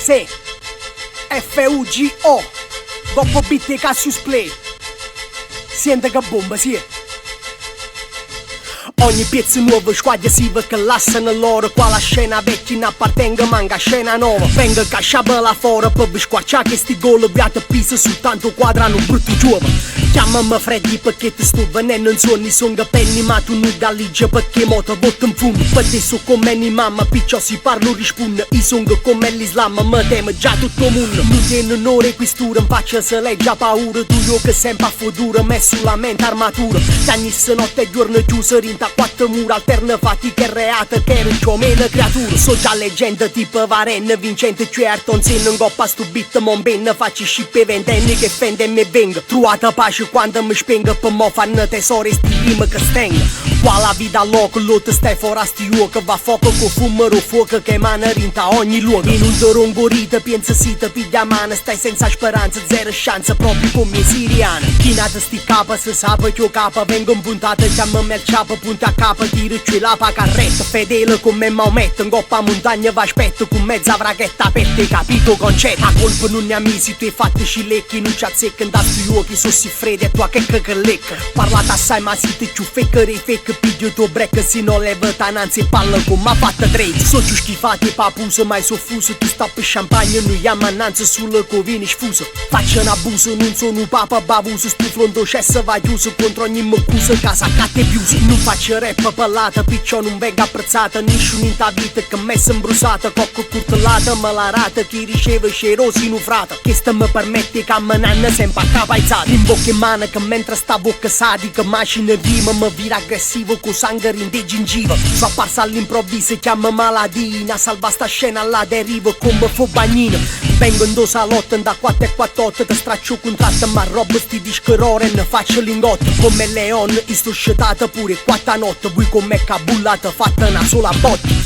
Se F-U-G-O dopo beat di Cassius Play. Sente che bomba, sì. Ogni pezzo nuovo, squadra siva che lasciano loro. Qua la scena vecchia ne appartenga, manca scena nuova. Venga casciata là fuori per vi squarciare che sti gol abbiate pisa soltanto quadrano un brutto giovane. Chiamami Freddy perché ti sto venendo in sogni, sono penny ma tu non galleggia perché mo te botto in fondo. Per te so come ni mamma, picciò si parlo risponde. I sono come l'Islam, ma teme già tutto il mondo. Non tiene onore quistura, in faccia se lei già paura. Tu io che sempre a futuro, messo la mente armatura. Tagnisse notte e giorno chiuso, rinta quattro mura, alterna fatica e reata che era più o meno creatura. So già leggenda tipo Varenne, vincente cioè Ayrton Senna. In coppa sto beat, mon ben facci scippe ventenni che fende e me venga. Trovata pace quando mi spenga per mo fanno tesori sti rime che stenga. Qua la vita a loco, l'otto stai fuori sti uoco. Va fuoco con fumero fuoco che emana rinta ogni luogo. In un dorongorita pensa si te piglia mano. Stai senza speranza, zero chance proprio come siriana. Chi nata sti capa se sape che o capa vengono puntate, chiamami il ciapo punta a capa. Tiro ciò la pa carretta, fedele come Maometto. In coppa montagna va aspetto con mezza vraghetta aperta, capito concetto. A colpo non ne amici, tu hai fatto cilecchi. Non ci azzecca, da sui occhi so si freddi. E tua che lecca. Parlate assai ma siete più fake dei fake. Piglio tuo break se non leva tananzi e palla come ha fatto trade. So più schifati e papuso mai soffuso. Tu sta per champagne noi chiama annanzi sulle covine sfuso. Faccio un abuso, non sono un papa bavuso. Stu fronto cessa va chiuso contro ogni m'accusa. Casa catte piuso. Non faccio rap pallata, picciò non venga apprezzata. Nessuno in ta vita che messa imbrusata. Cocco curtellata, malarata. Chi riceve scerosi in ufrata. Che sta mi permette che me nanna sempre accapaizzata. In bocca in mano che mentre sta bocca sadica. Macina rima mi vira aggressivo con sangue rinde gingiva. So apparsa all'improvviso e chiama maladina. Salva sta scena alla deriva come fu bagnino. Vengo in due salotte da 4 e 48. Che straccio contratto ma roba sti discherore. Ne faccio lingotto come leone. E sto scetata pure 4 notte. Voi come cabullata fatta una sola botta.